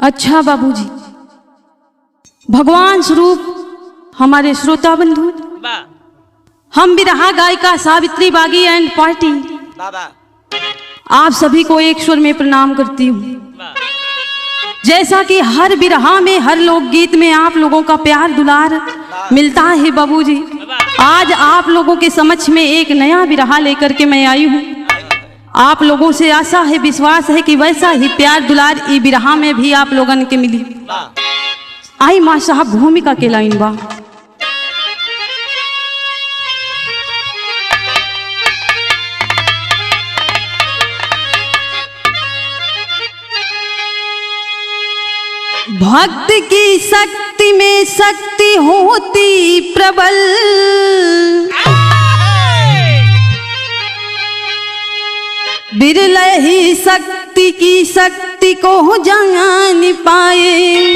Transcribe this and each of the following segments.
अच्छा बाबूजी, भगवान स्वरूप हमारे श्रोता बंधु, हम बिरहा गायिका सावित्री बागी एंड पार्टी आप सभी को एक स्वर में प्रणाम करती हूँ। जैसा कि हर बिरहा में, हर लोकगीत में आप लोगों का प्यार दुलार मिलता है बाबूजी, आज आप लोगों के समक्ष में एक नया बिरहा लेकर के मैं आई हूँ। आप लोगों से आशा है, विश्वास है कि वैसा ही प्यार दुलार ई बिरहा में भी आप लोगन के मिली। आई माँ साहब भूमिका के लाइन बा। भक्त की शक्ति में शक्ति होती प्रबल, बिरले ही शक्ति की शक्ति को जान पाए।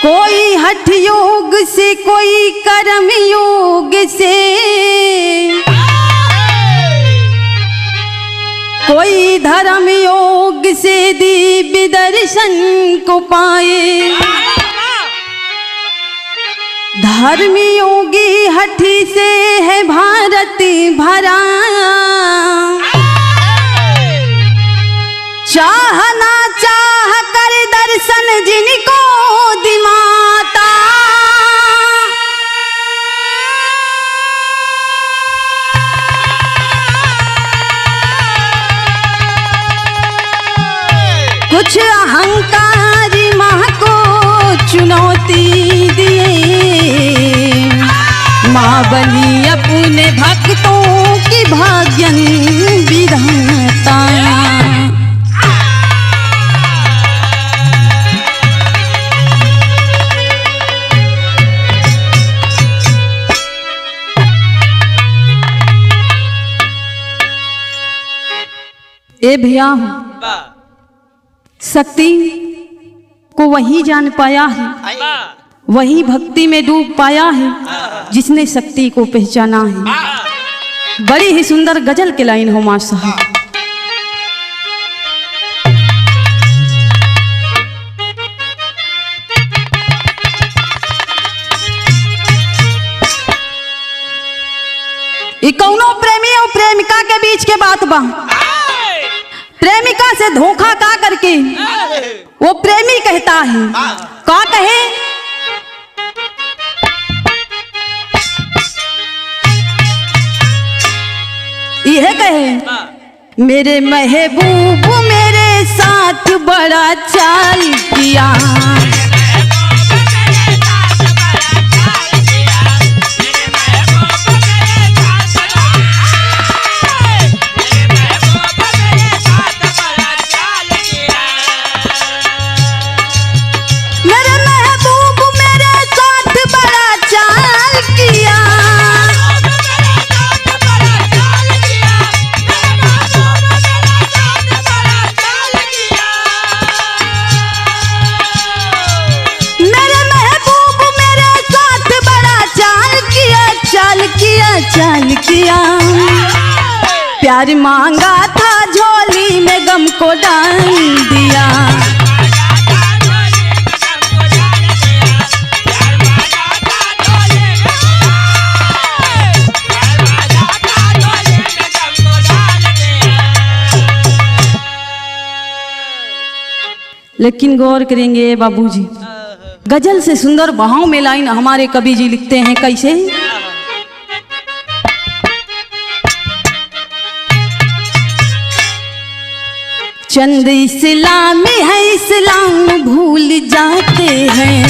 कोई हठ योग से, कोई कर्म योग से, कोई धर्म योग से दिव्य दर्शन को पाए। धर्म योगी हठी से है भारत भरा, चाह ना चाह कर दर्शन जिनको दिमाता। कुछ अहंकारी माँ को चुनौती दिए, माँ बनी अपने भक्तों की भाग्यन विधाता। ए भैया, शक्ति को वही जान पाया है, वही भक्ति में डूब पाया है जिसने शक्ति को पहचाना है। बड़ी ही सुंदर गजल के लाइन हो माँ साहब। ये कौनो प्रेमी और प्रेमिका के बीच के बात बा। प्रेमिका से धोखा का करके वो प्रेमी कहता है, का कहे, यह कहे, मेरे महबूब मेरे साथ बड़ा चाल किया। चाल किया, प्यार मांगा था झोली में गम को डाल दिया। लेकिन गौर करेंगे बाबूजी, गजल से सुंदर बहाव में लाइन हमारे कवि जी लिखते हैं कैसे, चंद इस्लामी है इस्लाम भूल जाते हैं।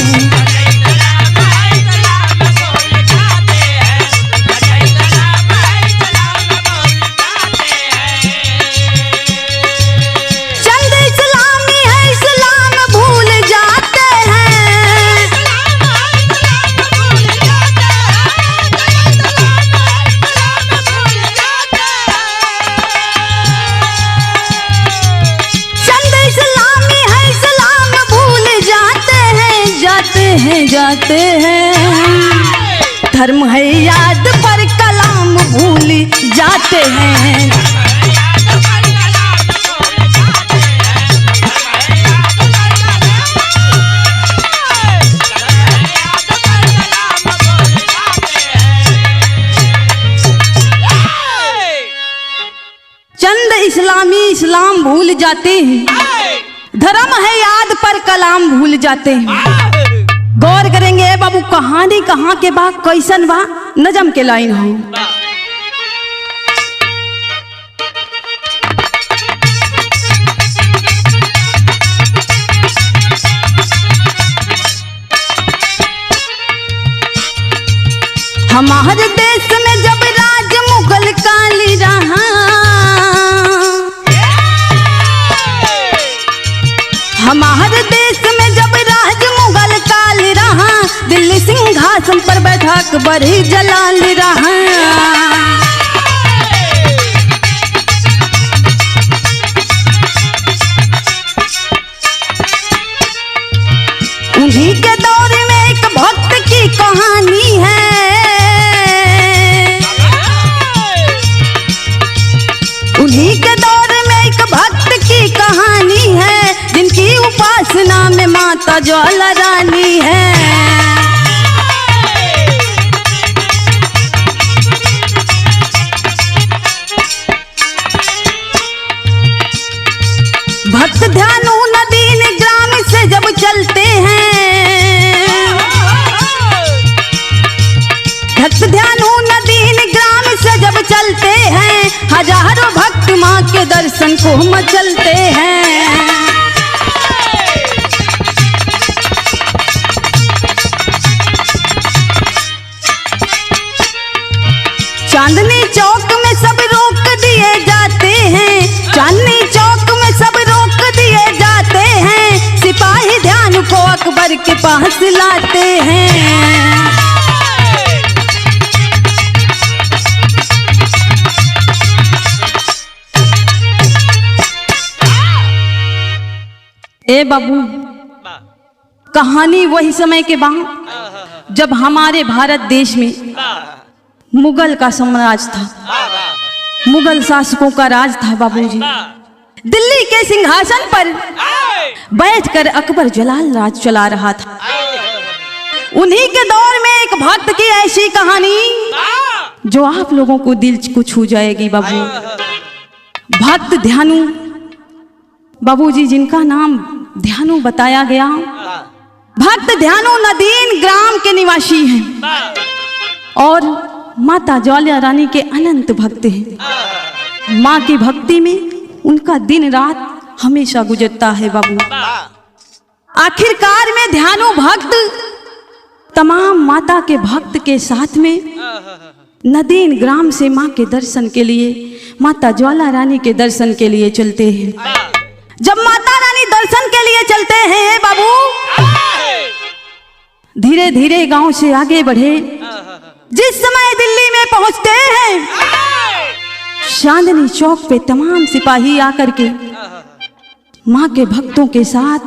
चंद इस्लामी है इस्लाम भूल जाते हैं। जाते हैं धर्म है याद पर कलाम भूल जाते हैं। भूल जाते हैं, धर्म है याद पर कलाम भूल जाते हैं। गौर करेंगे बाबू कहानी कहाँ के बा, कैसन बा, नजम के लाइन हो। हमारे देश में जब राज मुगल काली रहा, हमारे देश में जब राज मुगल काल रहा, दिल्ली सिंहासन पर बैठा अकबर ही जलाल रहा। उन्हीं के दौर में एक भक्त की कहानी है, उन्हीं के दौर में एक भक्त की कहानी है, जिनकी उपासना में माता ज्वाला रानी है। भक्त ध्यानु नदीन ग्राम से जब चलते हैं, भक्त ध्यानु नदीन ग्राम से जब चलते हैं, हजारों भक्त माँ के दर्शन को मचलते हैं। चांदनी चौक में सब रोक दिए जाते हैं, चांदनी चौक में सब रोक दिए जाते हैं, सिपाही ध्यान को अकबर के पास लाते हैं। ए बाबू कहानी वही समय के बाद जब हमारे भारत देश में मुगल का साम्राज्य था, मुगल शासकों का राज था बाबूजी। दिल्ली के सिंहासन पर बैठकर अकबर जलाल राज चला रहा था। उन्हीं के दौर में एक भक्त की ऐसी कहानी जो आप लोगों को दिल को छू जाएगी बाबू। भक्त ध्यानु बाबूजी, जिनका नाम ध्यानु बताया गया, भक्त ध्यानु नदीन ग्राम के निवासी हैं और माता ज्वाला रानी के अनंत भक्त हैं। माँ की भक्ति में उनका दिन रात हमेशा गुजरता है बाबू। आखिरकार में ध्यानु भक्त तमाम माता के भक्त के साथ में नदीन ग्राम से माँ के दर्शन के लिए, माता ज्वाला रानी के दर्शन के लिए चलते हैं। जब माता रानी दर्शन के लिए चलते हैं बाबू, धीरे धीरे गांव से आगे बढ़े, जिस समय दिल्ली में पहुंचते हैं, चांदनी चौक पे तमाम सिपाही आकर के माँ के भक्तों के साथ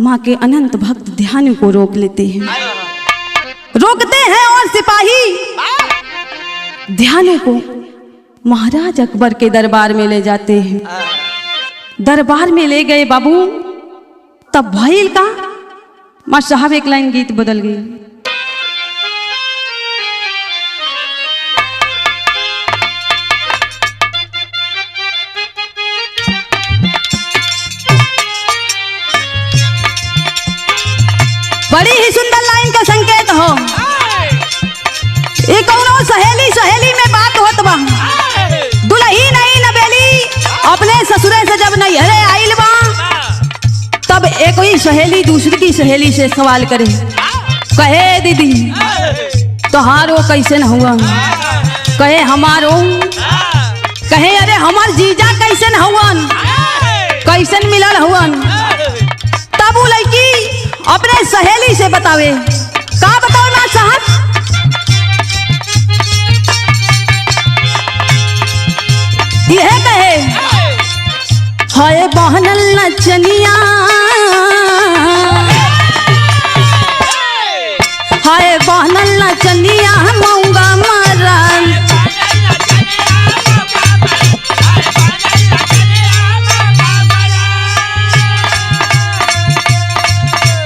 माँ के अनंत भक्त ध्यानु को रोक लेते हैं, रोकते हैं और सिपाही ध्यानु को महाराज अकबर के दरबार में ले जाते हैं। दरबार में ले गए बाबू, तब भइल का माँ साहब एक लाइन गीत बदल गई। बड़ी ही सुंदर लाइन का संकेत हो। ये कौनो सहेली सहेली में बात होत बा, दुल्ही नहीं नबेली अपने ससुरे से जब नैहरे आइल बा, तब एक ही सहेली दूसरी की सहेली से सवाल करे, कहे दीदी तोहारो कैसे न हुआ, कहे हमारो, कहे अरे हमार जीजा कैसे न हुआ, कैसे मिलल हुआ। तब वो लड़की अपने सहेली से बतावे, का बताओ ना साहब, यह कहे हाय बहनल नचनिया, हाय बहनल नचनिया मऊंगा मरन,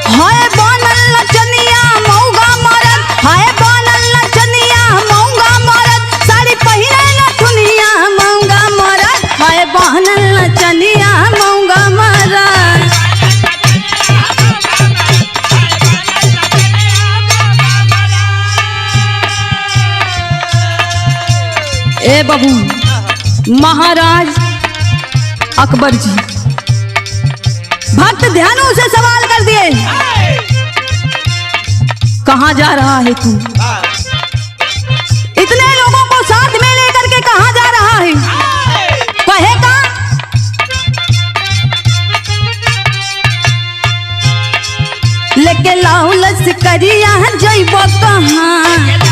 हाय बहनल नचनिया मऊंगा मरन, हाय बहनल नचनिया मऊंगा मरन, साड़ी पहिरे न दुनिया मऊंगा मरन, हाय बहनल नचनिया ए बाबू महाराज अकबर जी भक्त ध्यानु से सवाल कर दिए, कहां जा रहा है तू? इतने लोगों को साथ में लेकर के कहां जा रहा है? कहेगा लेके लाओ लश्करिया जइबो कहां?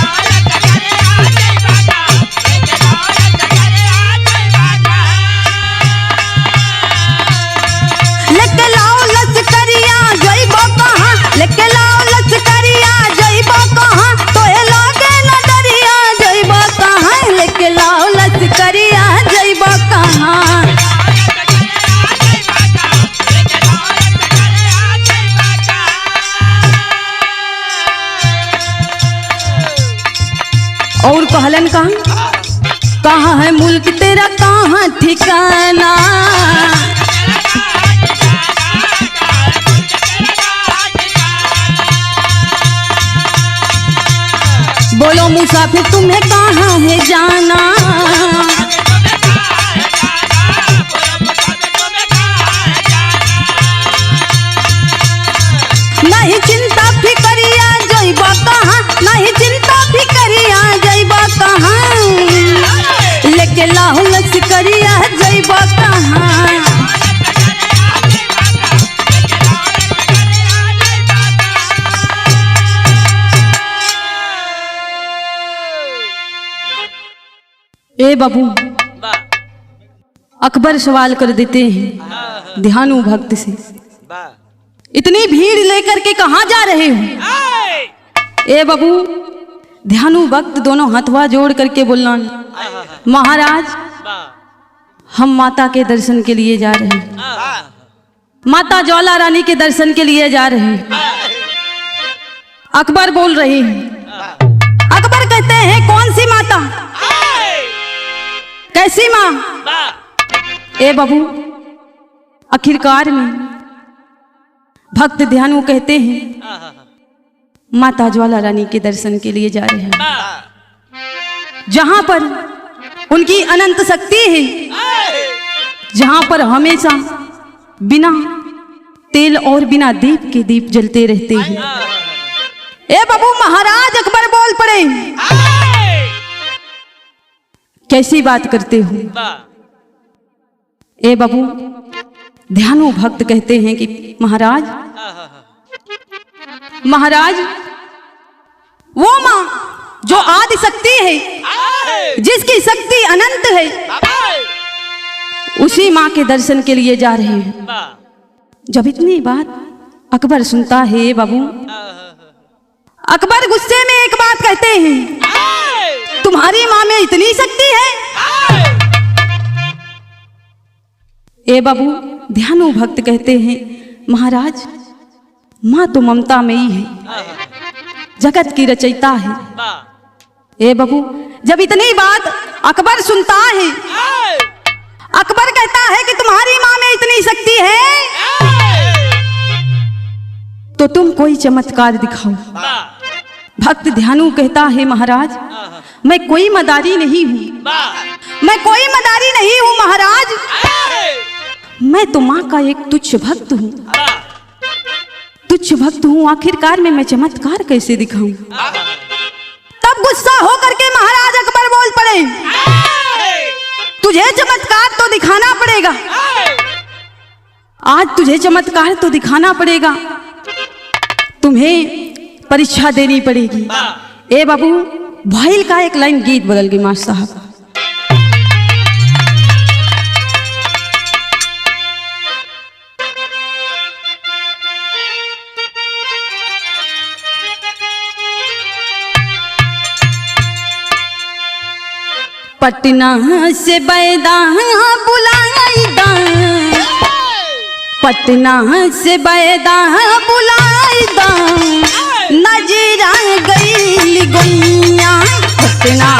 लेके लाओ लश्करिया जइबो कहां? लेके लाओ लश्करिया जइबो कहां? तोहे लागे नजरिया जइबो कहां? लेके लाओ लश्करिया जइबो कहां? और कहलन कहाँ है मुल्क तेरा, कहाँ ठिकाना? बोलो मुसाफिर तुम्हें कहाँ है जाना? नहीं चिंता फिकरिया जइबो कहां? नहीं चिंता फिकरिया जइबो कहां? लेके लाओ लश्करिया जइबो कहां? ए बाबू अकबर सवाल कर देते हैं ध्यानु भक्त से, इतनी भीड़ लेकर के कहां जा रहे हो? ए बाबू ध्यानु भक्त दोनों हाथवा जोड़ करके बोलना, महाराज हम माता के दर्शन के लिए जा रहे हैं, माता ज्वाला रानी के दर्शन के लिए जा रहे हैं। अकबर बोल रहे हैं, अकबर कहते हैं कौन सी माता, कैसी माँ? ए बाबू आखिरकार में भक्त ध्यानु कहते हैं माता ज्वाला रानी के दर्शन के लिए जा रहे हैं, जहां पर उनकी अनंत शक्ति है, जहां पर हमेशा बिना तेल और बिना दीप के दीप जलते रहते हैं। ए बाबू महाराज अकबर बोल पड़े, कैसी बात करते हो? ए बाबू ध्यानु भक्त कहते हैं कि महाराज वो माँ जो आदि शक्ति है, जिसकी शक्ति अनंत है, उसी माँ के दर्शन के लिए जा रहे हैं। जब इतनी बात अकबर सुनता है बाबू, अकबर गुस्से में एक बात कहते हैं, तुम्हारी माँ में इतनी शक्ति है? ए बाबू ध्यानु भक्त कहते हैं महाराज माँ तो ममता में ही है, जगत की रचयिता है। ए बाबू जब इतनी बात अकबर सुनता है, अकबर कहता है कि तुम्हारी माँ में इतनी शक्ति है तो तुम कोई चमत्कार दिखाओ। भक्त ध्यानु कहता है महाराज मैं कोई मदारी नहीं हूँ, मैं कोई मदारी नहीं हूँ महाराज, मैं तो माँ का एक तुच्छ भक्त हूँ, तुच्छ भक्त हूँ, आखिरकार में मैं चमत्कार कैसे दिखाऊं? तब गुस्सा होकर के महाराज अकबर बोल पड़े, तुझे चमत्कार तो दिखाना पड़ेगा, आज तुझे चमत्कार तो दिखाना पड़ेगा, तुम्हें परीक्षा देनी पड़ेगी। ए बाबू भाईल का एक लाइन गीत बदल गई मास्टर साहब, पटना से बैदा बुलाईदा, पटना से बैदा बुलाईदा, नजरा गईल गैया पटना।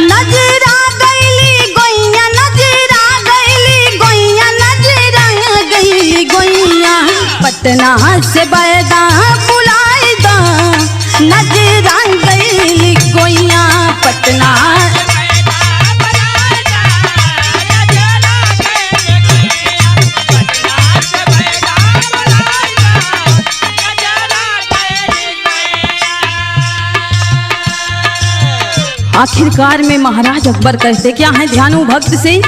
नजरा गईली पटना से बैदा बुलाई दा नजरा गई गोइया पटना आखिरकार में महाराज अकबर कहते क्या है ध्यानु भक्त से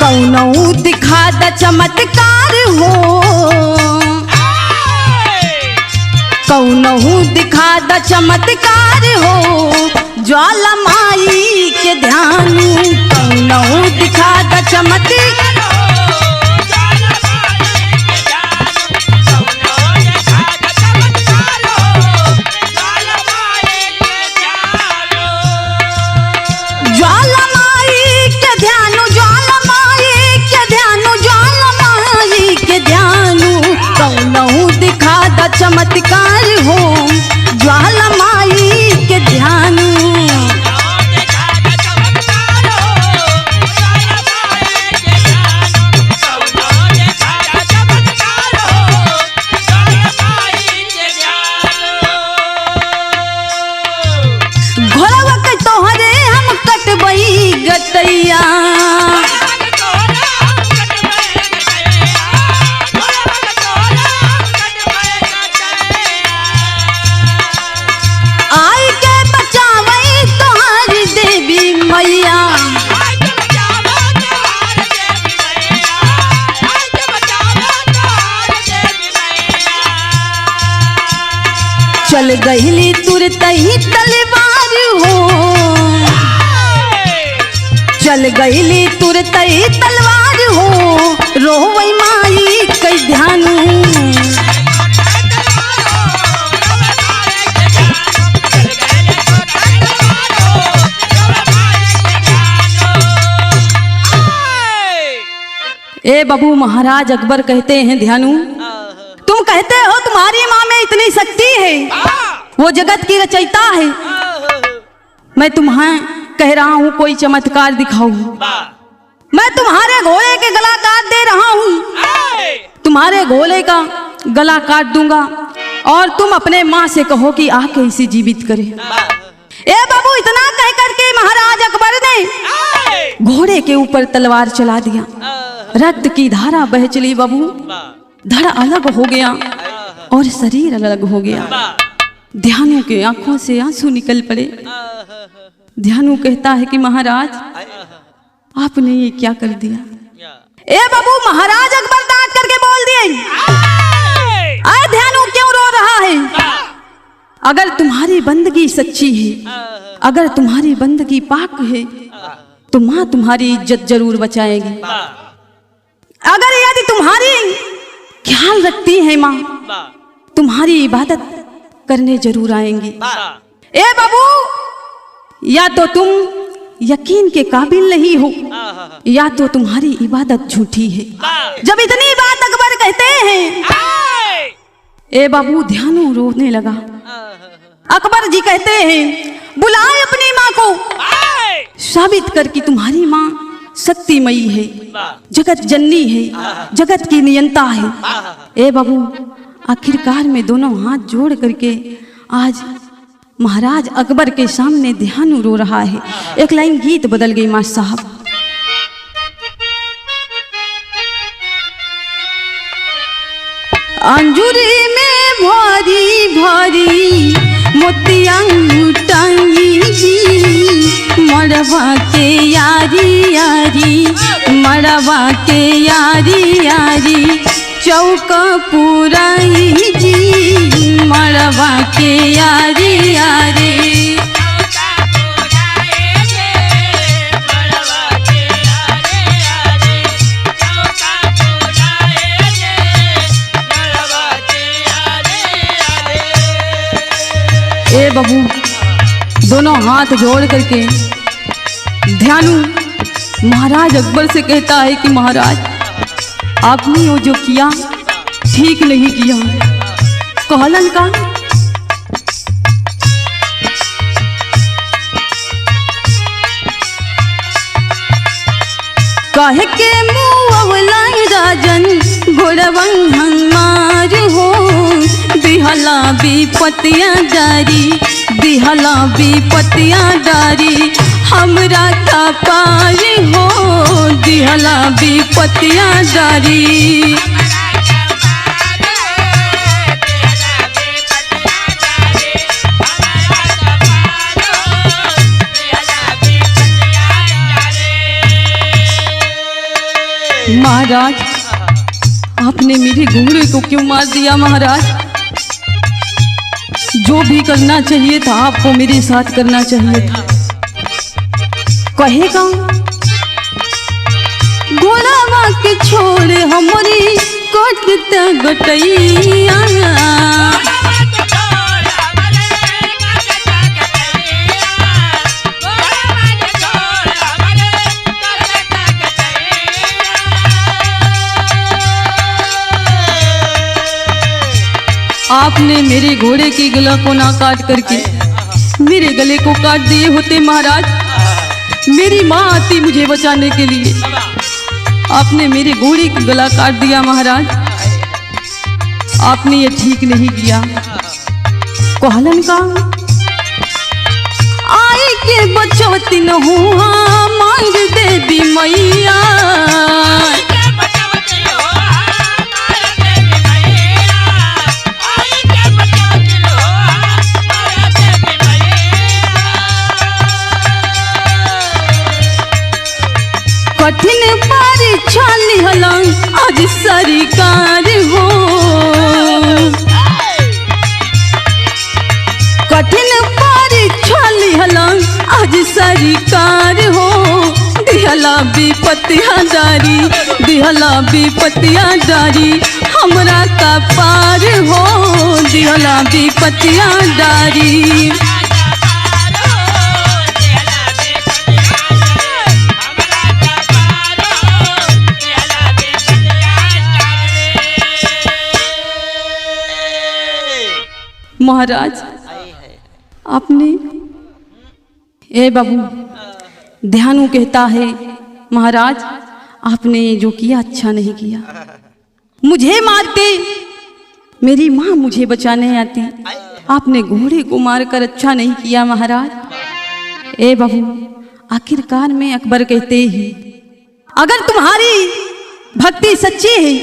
कौनऊ दिखा द चमत्कार हो कौनऊ दिखा द चमत्कार हो ज्वाला माई के ध्यान कौनऊ दिखा द चमत्कार चमत्कार हो ज्वाला माई के ध्यान घोड़वा के तोहरे हम कटबई गटैया चल गईली तुरत ही तलवार हो चल गईली तुरत ही तलवार हो रोवई माई कई ध्यान ए बाबू महाराज अकबर कहते हैं ध्यानु तुम कहते हो तुम्हारी माँ में इतनी शक्ति है वो जगत की रचयिता है मैं तुम्हें कह रहा हूँ कोई चमत्कार दिखाओ मैं तुम्हारे घोड़े के गला काट दे रहा हूँ तुम्हारे घोड़े का गला काट दूंगा और तुम अपने माँ से कहो कि आके इसे जीवित करे ए बाबू इतना कह करके महाराज अकबर ने घोड़े के ऊपर तलवार चला दिया रक्त की धारा बह चली बाबू धड़ अलग हो गया और शरीर अलग हो गया ध्यानु के आंखों से आंसू निकल पड़े ध्यानु कहता है कि महाराज आपने ये क्या कर दिया ए बाबू महाराज अकबर डांट करके बोल दिए आए ध्यानु क्यों रो रहा है अगर तुम्हारी बंदगी सच्ची है अगर तुम्हारी बंदगी पाक है तो माँ तुम्हारी इज्जत जरूर बचाएगी अगर यदि तुम्हारी ख्याल रखती है माँ तुम्हारी इबादत करने जरूर आएंगी ए बाबू या तो तुम यकीन के काबिल नहीं हो या तो तुम्हारी इबादत झूठी है जब इतनी बात अकबर कहते हैं ए बाबू ध्यानु रोने लगा अकबर जी कहते हैं बुलाए अपनी माँ को साबित कर कि तुम्हारी माँ शक्तिमयी है जगत जननी है जगत की नियंता है ए बाबू आखिरकार में दोनों हाथ जोड़ करके आज महाराज अकबर के सामने ध्यानु रो रहा है एक लाइन गीत बदल गई माँ साहब अंजुरी में भरी भरी मोतिया टांगी जी मड़वा के यारी यारी मड़वा के यारी यारी चौका पुराई जी मड़वा के यारी यारी ए बाबू दोनों हाथ जोड़ करके ध्यानु महाराज अकबर से कहता है कि महाराज आपने वो जो किया ठीक नहीं किया कहलन का कह के मुँह राजन घोड़वन हमार हो दिहला विपतिया डारी, दिहला विपतिया डारी हमरा का पारी हो दिहला विपतिया डारी। महाराज आपने मेरे घोड़े को क्यों मार दिया महाराज? जो भी करना चाहिए था आपको मेरे साथ करना चाहिए था। कहेगा घोड़ा के छोड़ हमारी कटता गटैया, आपने मेरे घोड़े के गला को ना काट करके मेरे गले को काट दिए होते महाराज, मेरी माँ आती मुझे बचाने के लिए, आपने मेरे घोड़े का गला काट दिया महाराज। आपने ये ठीक नहीं किया। कहलन का आए के बचवती न हुआ मांग देवी मैया, कठिन परीक्षा लिहला आज सरकार हो, कठिन परीक्षा लिहला आज सरकार हो दिहला विपतिया डारी, दिहला विपतिया डारी हमरा का पार हो दिहला विपतिया डारी। महाराज आपने ए बाबू ध्यानु कहता है महाराज आपने जो किया अच्छा नहीं किया, मुझे मारते मेरी माँ मुझे बचाने आती, आपने घोड़े को मारकर अच्छा नहीं किया महाराज। ए बाबू आखिरकार में अकबर कहते ही अगर तुम्हारी भक्ति सच्ची है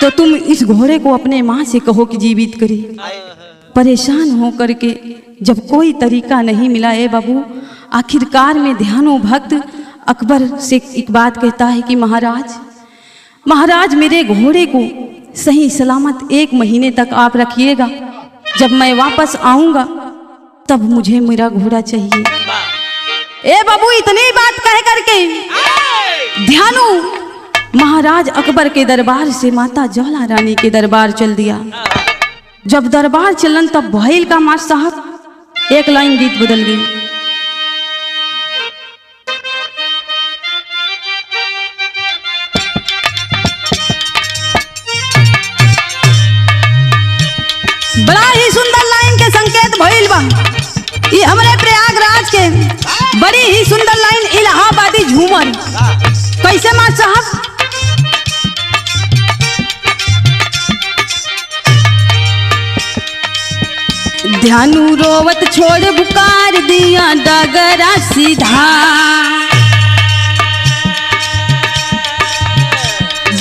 तो तुम इस घोड़े को अपने माँ से कहो कि जीवित करे। परेशान हो करके जब कोई तरीका नहीं मिला है बाबू, आखिरकार में ध्यानो भक्त अकबर से एक बात कहता है कि महाराज मेरे घोड़े को सही सलामत 1 महीने तक आप रखिएगा, जब मैं वापस आऊंगा तब मुझे मेरा घोड़ा चाहिए। ए बाबू इतनी बात कह करके ध्यानो महाराज अकबर के दरबार से माता ज्वाला रानी के दरबार चल दिया। जब दरबार चलन तब भइल का मार साहब एक लाइन गीत बदल गई। बड़ा ही सुंदर लाइन के संकेत भइल बा। ये हमारे प्रयागराज के बड़ी ही सुंदर लाइन इलाहाबादी झूमर कैसे मार साहब? ध्यानु रोवत छोड़ बुकार दिया डगरा सीधा,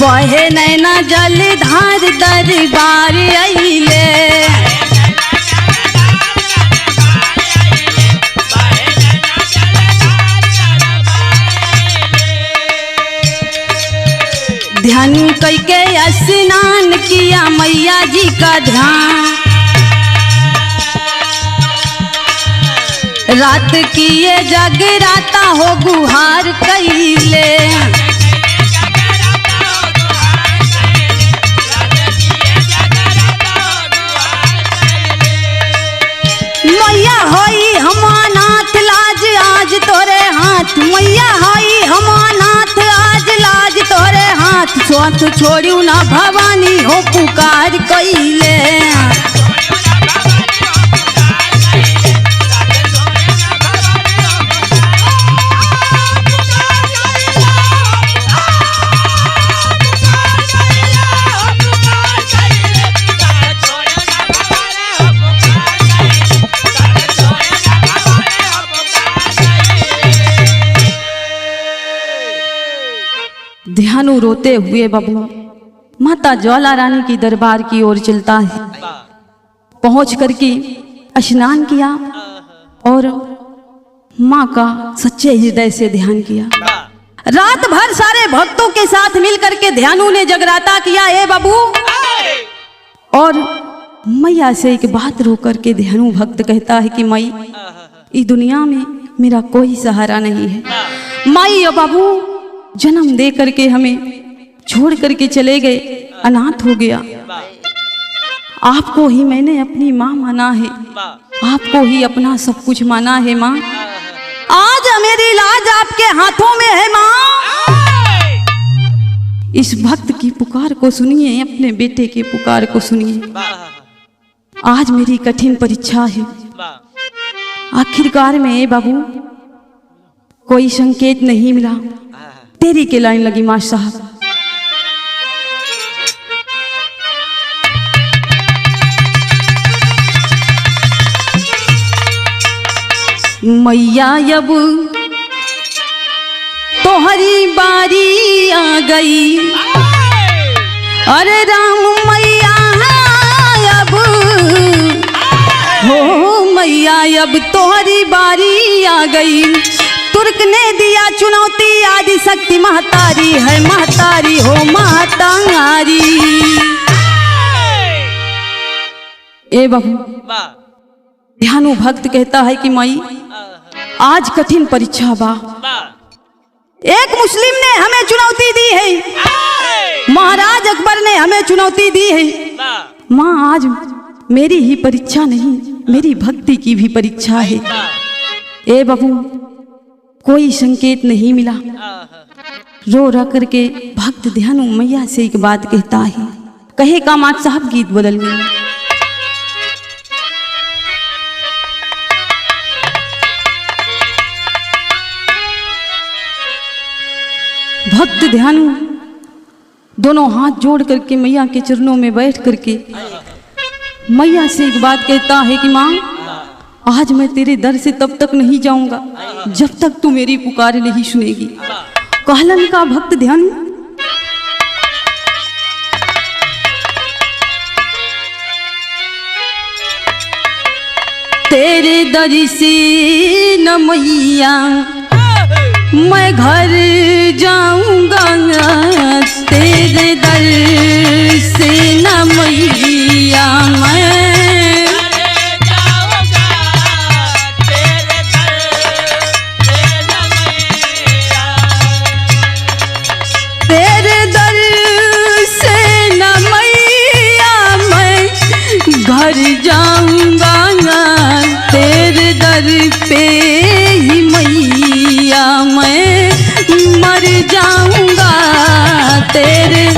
बहे नैना जल धार दरबार आइले, ध्यानु कई के स्नान किया मैया जी का ध्यान, रात किए जगराता हो गुहार कैले, मैया होई हमानाथ लाज आज तोरे हाथ, मैया होई हमानाथ आज लाज तोरे हाथ, स्वाथ छोड़ू ना भवानी हो पुकार कैले। ध्यानु रोते हुए बाबू माता ज्वाला रानी की दरबार की ओर चलता है। पहुंच करके स्नान किया और माँ का सच्चे हृदय से ध्यान किया। रात भर सारे भक्तों के साथ मिलकर के ध्यानु ने जगराता किया। ए बाबू, और मैया से एक बात रो करके ध्यानु भक्त कहता है कि माई, इस दुनिया में मेरा कोई सहारा नहीं है। माई और बाबू जन्म दे करके हमें छोड़ करके चले गए, अनाथ हो गया। आपको ही मैंने अपनी माँ माना है, आपको ही अपना सब कुछ माना है माँ। आज मेरी लाज आपके हाथों में है माँ। इस भक्त की पुकार को सुनिए, अपने बेटे की पुकार को सुनिए। आज मेरी कठिन परीक्षा है। आखिरकार में बाबू कोई संकेत नहीं मिला। तेरी के लाइन लगी माँ साहब। मैया अब तोहरी बारी आ गई। अरे राम मैया अब हो मैया अब तोहरी बारी आ गई। तुर्क ने दिया चुनौती, आदि शक्ति महतारी है, महतारी हो महतारी। ए बाबू ध्यानु भक्त कहता है कि माई आज कठिन परीक्षा बा। एक मुस्लिम ने हमें चुनौती दी है, महाराज अकबर ने हमें चुनौती दी है। माँ आज मेरी ही परीक्षा नहीं, मेरी भक्ति की भी परीक्षा है। ए बाबू कोई संकेत नहीं मिला। रो रो करके भक्त ध्यानु मैया से एक बात कहता है। कहे का माँ साहब गीत बदल गई। भक्त ध्यानु दोनों हाथ जोड़ करके मैया के चरणों में बैठ करके मैया से एक बात कहता है कि माँ आज मैं तेरे दर से तब तक नहीं जाऊंगा जब तक तू मेरी पुकार नहीं सुनेगी। कहलन का भक्त ध्यानु तेरे दर से न मैया मैं घर जाऊंगा, तेरे दर से न मैया मैं जाऊंगा, तेरे दर से न मैया मैं घर जाऊंगा, तेरे दर पे ही मैया मैं मर जाऊंगा, तेरे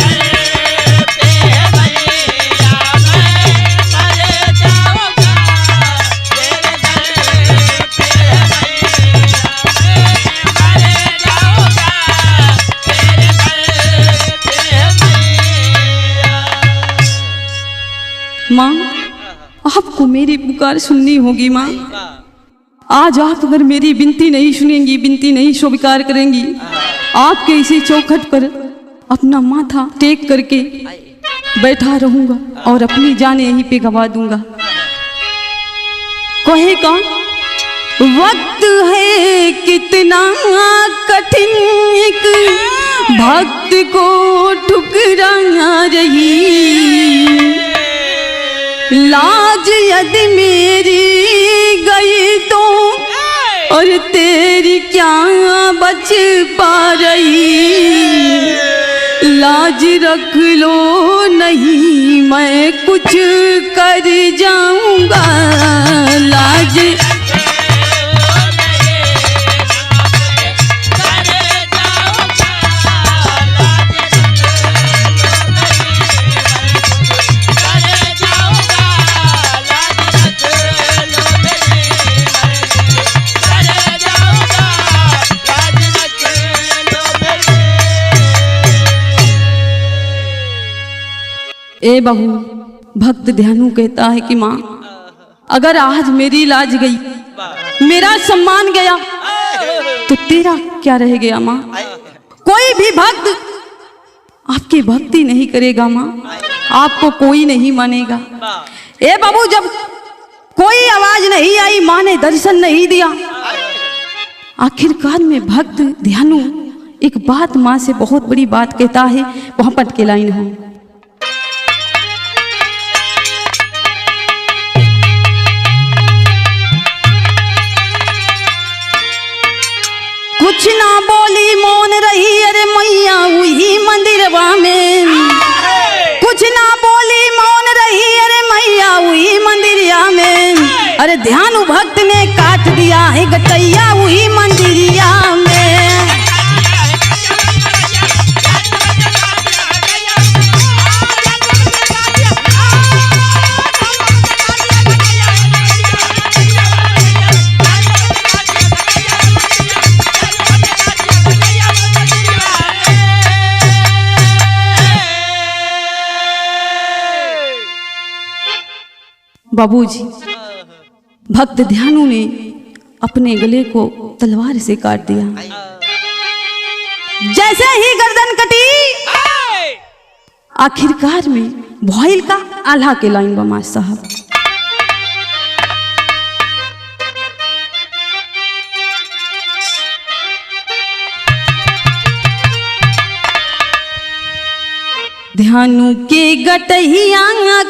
माँ आपको मेरी पुकार सुननी होगी। माँ आज आप अगर मेरी विनती नहीं सुनेंगी, विनती नहीं स्वीकार करेंगी, आपके इसी चौखट पर अपना माथा टेक करके बैठा रहूंगा और अपनी जान यहीं पे गवा दूंगा। कहे का वक्त है कितना कठिन एक भक्त को ठुकरा रही, लाज यदि मेरी गई तो और तेरी क्या बच पा रही, लाज रख लो नहीं मैं कुछ कर जाऊंगा, लाज ए बहू भक्त ध्यानु कहता है कि माँ अगर आज मेरी लाज गई, मेरा सम्मान गया तो तेरा क्या रह गया माँ। कोई भी भक्त आपकी भक्ति नहीं करेगा माँ, आपको कोई नहीं मानेगा। ए बाबू, जब कोई आवाज नहीं आई, माँ ने दर्शन नहीं दिया, आखिरकार में भक्त ध्यानु एक बात माँ से बहुत बड़ी बात कहता है। वहां पट के लाइन हो, कुछ ना बोली मौन रही, अरे मैया वही मंदिरवा में। कुछ ना बोली मौन रही, अरे मैया वही मंदिरिया में। अरे ध्यानु भक्त ने काट दिया है गटैया वही मंदिरिया में। बाबूजी, भक्त ध्यानु ने अपने गले को तलवार से काट दिया। जैसे ही गर्दन कटी, आखिरकार में भॉइल का आल्हा के लाइन बमा साहब। ध्यानु के गटहिया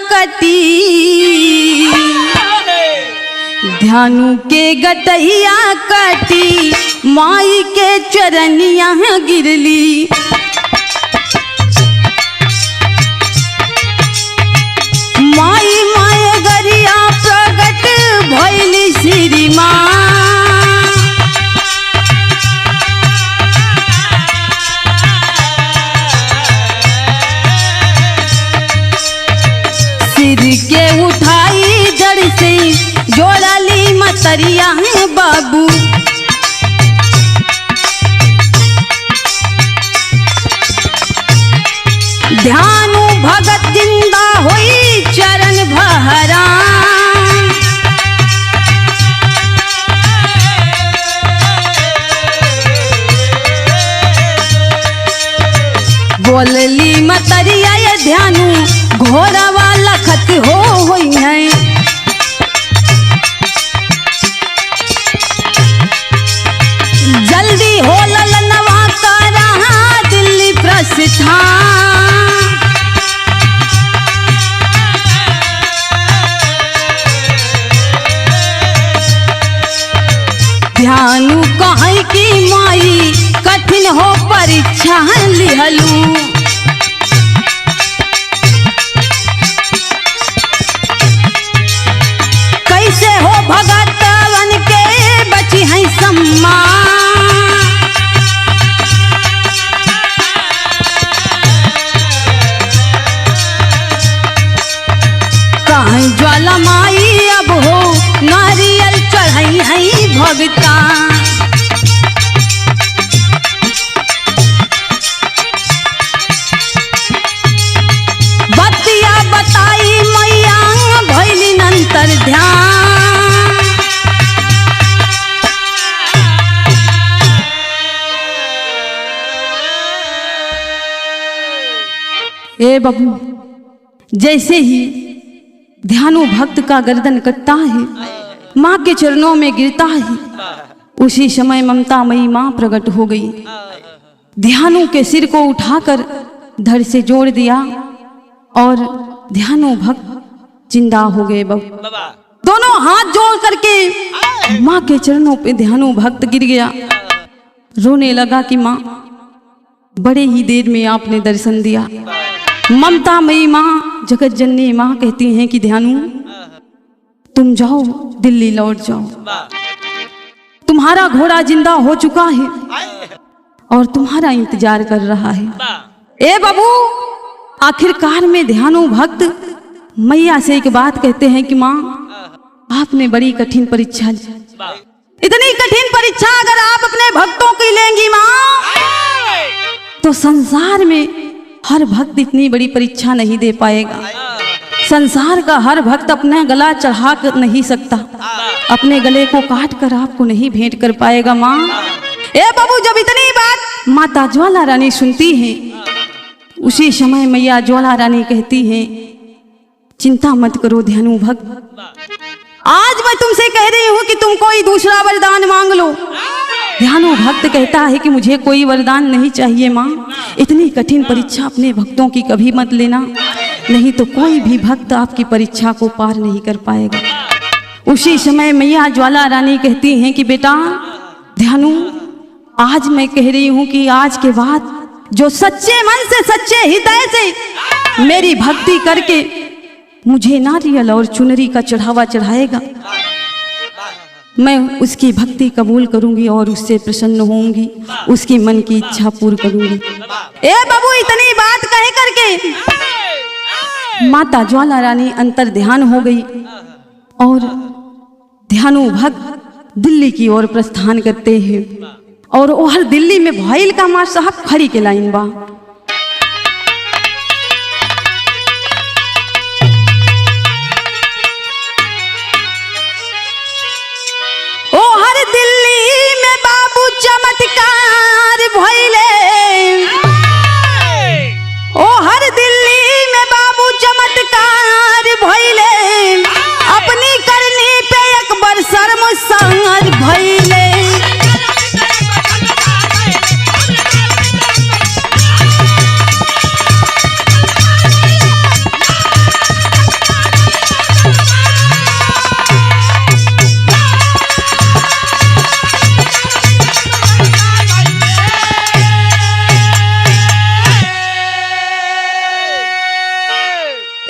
कटी, ध्यानु के गटहिया कटी, माई के चरनिया गिरली। माई माय गरिया प्रगट भइली श्री माँ। सिर के उठाई जड़ से जोड़ाली मतरिया बाबू। ध्यानु भगत जिंदा हुई चरण भहरा। बोलली मतरिया ये ध्यानु घोड़ा वाला खत हो है। जल्दी हो ललनवा का रहा दिल्ली प्रस्थान। ध्यानु कहे की माई कठिन हो परीक्षा लिहलू। कैसे हो भगतवन के बची है सम्मान। कहीं ज्वाला माई अब हो नारियल चढ़ाई है भगता। बतिया बताई मैया भैली नंतर ध्यान। ए बाबू, जैसे ही ध्यानु भक्त का गर्दन कटता है, माँ के चरणों में गिरता है, उसी समय ममता मई माँ प्रकट हो गई। ध्यानु के सिर को उठाकर धड़ से जोड़ दिया और ध्यानु भक्त जिंदा हो गए। बाबू, दोनों हाथ जोड़ करके माँ के चरणों पे ध्यानु भक्त गिर गया, रोने लगा कि माँ बड़े ही देर में आपने दर्शन दिया। ममता मई माँ जगत जननी माँ कहती हैं कि ध्यानु तुम जाओ, दिल्ली लौट जाओ, तुम्हारा घोड़ा जिंदा हो चुका है और तुम्हारा इंतजार कर रहा है। ए बाबू, आखिरकार में ध्यानु भक्त मैया से एक बात कहते हैं कि माँ आपने बड़ी कठिन परीक्षा ली। इतनी कठिन परीक्षा अगर आप अपने भक्तों की लेंगी माँ, तो संसार में हर भक्त इतनी बड़ी परीक्षा नहीं दे पाएगा। संसार का हर भक्त अपना गला चढ़ा कर नहीं सकता, अपने गले को काट कर आपको नहीं भेंट कर पाएगा माँ। ए बाबू, जब इतनी बात माता ज्वाला रानी सुनती है, उसी समय मैया ज्वाला रानी कहती हैं, चिंता मत करो ध्यानु भक्त, आज मैं तुमसे कह रही हूं कि तुम कोई दूसरा वरदान मांग लो। ध्यानु भक्त कहता है कि मुझे कोई वरदान नहीं चाहिए माँ, इतनी कठिन परीक्षा अपने भक्तों की कभी मत लेना, नहीं तो कोई भी भक्त आपकी परीक्षा को पार नहीं कर पाएगा। उसी समय मैया ज्वाला रानी कहती हैं कि बेटा ध्यानु, आज मैं कह रही हूं कि आज के बाद जो सच्चे मन से सच्चे हृदय से मेरी भक्ति करके मुझे नारियल और चुनरी का चढ़ावा चढ़ाएगा, मैं उसकी भक्ति कबूल करूंगी और उससे प्रसन्न होऊंगी, उसकी मन की इच्छा पूर्ण करूंगी। ए बाबू, इतनी बात कह करके माता ज्वाला रानी अंतर ध्यान हो गई और ध्यानु भक्त दिल्ली की ओर प्रस्थान करते हैं। और वो हर दिल्ली में भइल का मार साहब खड़ी के लाइन बा। ओ हर दिल्ली में बाबू चमत्कार भइले, ओ हर दिल्ली में बाबू चमत्कार भइले, अपनी करनी पे अकबर शर्मसार भइले।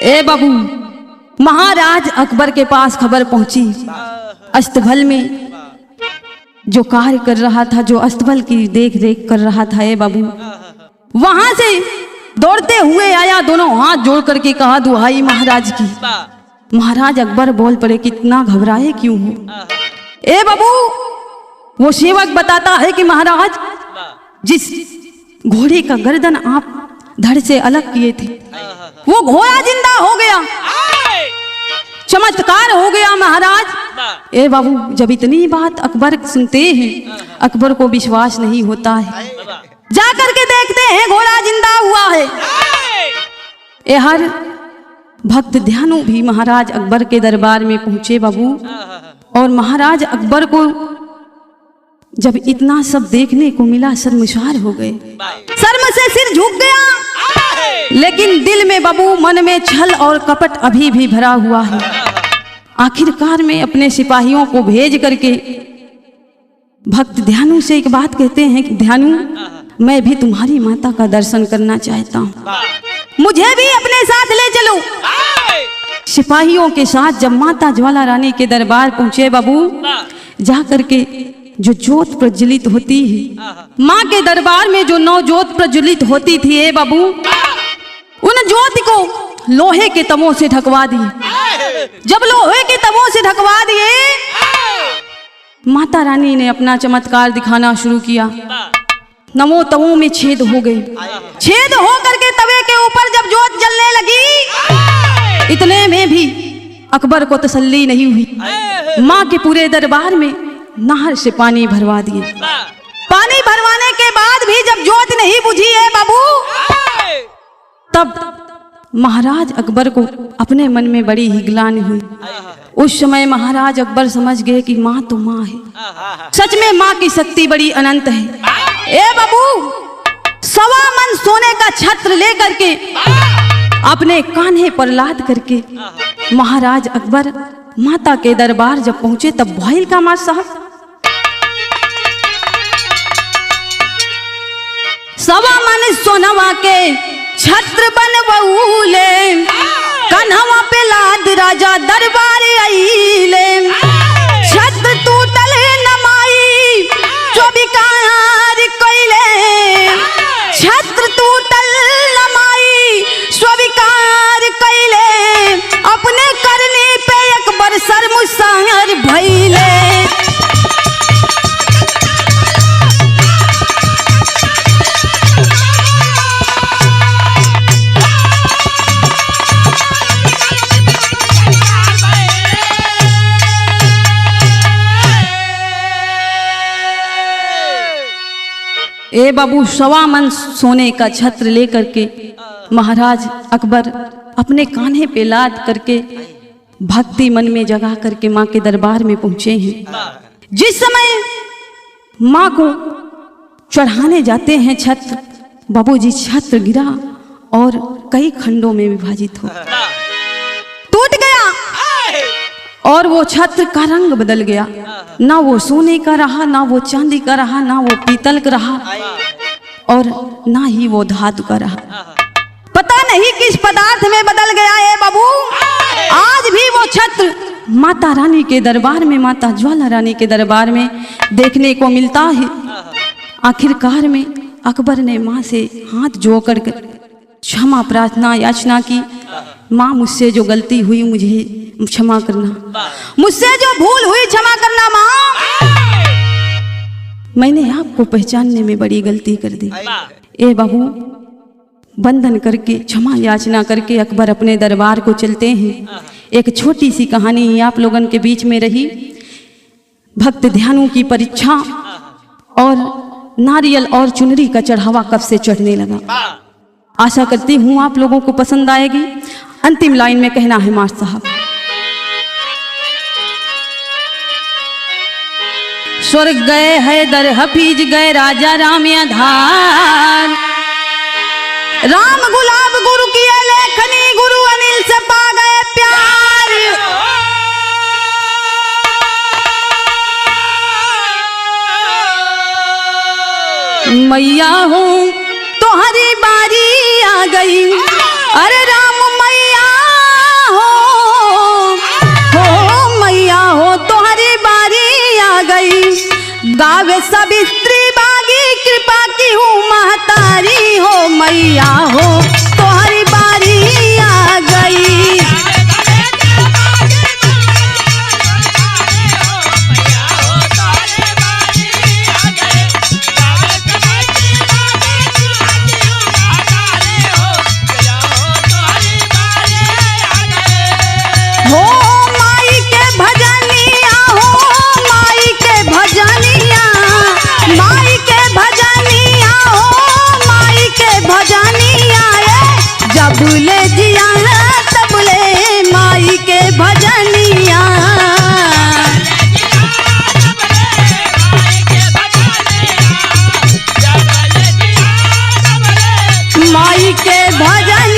ए बाबू, महाराज अकबर के पास खबर पहुंची, अस्तबल में जो कार्य कर रहा था, जो अस्तबल की देख रेख कर रहा था, ए बाबू वहां से दौड़ते हुए आया, दोनों हाथ जोड़ करके कहा दुहाई महाराज की। महाराज अकबर बोल पड़े, कितना घबराए क्यों हो? ए बाबू, वो सेवक बताता है कि महाराज जिस घोड़े का गर्दन आप धड़ से अलग किए थे, वो घोड़ा जिंदा हो गया, चमत्कार हो गया महाराज। ए बाबू, जब इतनी बात अकबर सुनते हैं, अकबर को विश्वास नहीं होता है, जाकर के देखते हैं घोड़ा जिंदा हुआ है। ए हर भक्त ध्यानु भी महाराज अकबर के दरबार में पहुंचे बाबू, और महाराज अकबर को जब इतना सब देखने को मिला शर्मसार हो गए, शर्म से सिर झुक गया, लेकिन दिल में बाबू मन में छल और कपट अभी भी भरा हुआ है। आखिरकार में अपने सिपाहियों को भेज करके भक्त ध्यानु से एक बात कहते हैं कि ध्यानु, मैं भी तुम्हारी माता का दर्शन करना चाहता हूँ, मुझे भी अपने साथ ले चलो। सिपाहियों के साथ जब माता ज्वाला रानी के दरबार पहुंचे बाबू, जा करके जो ज्योत प्रज्वलित होती है, माँ के दरबार में जो 9 ज्योत प्रज्वलित होती थी ए बाबू, उन ज्योति को लोहे के तमों से ढकवा दिए। जब लोहे के तमों से ढकवा दिए, माता रानी ने अपना चमत्कार दिखाना शुरू किया। नमो तमों में छेद हो गए, छेद हो करके तवे के ऊपर जब ज्योत जलने लगी, इतने में भी अकबर को तसल्ली नहीं हुई। माँ के पूरे दरबार में नहर से पानी भरवा दिए। पानी भरवाने के बाद भी जब ज्योत नहीं बुझी है बाबू, तब महाराज अकबर को अपने मन में बड़ी ही ग्लानि हुई। उस समय महाराज अकबर समझ गए कि माँ तो माँ है, सच में माँ की शक्ति बड़ी अनंत है। ए बाबू, 1.25 मन सोने का छत्र लेकर के अपने कान्हे पर लाद करके महाराज अकबर माता के दरबार जब पहुंचे, तब भइल का मार साहब 1.25 मन सोनवा के छत्र बनवऊले, कन्हवा पे लाद राजा दरबार आईले। छत्र टूटल नमाई जो बिकार कइले, छत्र टूटल नमाई स्वीकार कइले, अपने करने पे अकबर शर्मसार भइले। ए बाबू, 1.25 मन सोने का छत्र लेकर के महाराज अकबर अपने कान्हे पे लाद करके भक्ति मन में जगा करके माँ के दरबार में पहुंचे हैं। जिस समय माँ को चढ़ाने जाते हैं छत्र, बाबूजी छत्र गिरा और कई खंडों में विभाजित हो टूट गया और वो छत्र का रंग बदल गया। ना वो सोने का रहा, ना वो चांदी का रहा, ना वो पीतल का रहा और ना ही वो धातु का रहा। पता नहीं किस पदार्थ में बदल गया है बाबू। आज भी वो छत्र माता रानी के दरबार में, माता ज्वाला रानी के दरबार में देखने को मिलता है। आखिरकार में अकबर ने माँ से हाथ जोड़ कर क्षमा प्रार्थना याचना की, माँ मुझसे जो गलती हुई मुझे क्षमा करना, मुझसे जो भूल हुई क्षमा करना माँ, मैंने आपको पहचानने में बड़ी गलती कर दी। ए बाबू, बंधन करके क्षमा याचना करके अकबर अपने दरबार को चलते हैं। एक छोटी सी कहानी आप लोगन के बीच में रही। भक्त ध्यानों की परीक्षा और नारियल और चुनरी का चढ़ावा कब से चढ़ने लगा। आशा करती हूँ आप लोगों को पसंद आएगी। अंतिम लाइन में कहना है मास्टर साहब, स्वर्ग गए हैदर हफीज गए राजा राम आधार, राम गुलाब गुरु किए लेखनी गुरु अनिल से पा गए प्यार। मैया हूँ तुम्हारी बारी आ गई, अरे राम मैया हो मैया हो तुम्हारी बारी आ गई। गावे सावित्री बागी कृपा की हूँ महतारी, हो मैया हो तुम्हारी बारी आ गई। भूले जिया तबले माई के भजनिया, माई के भजन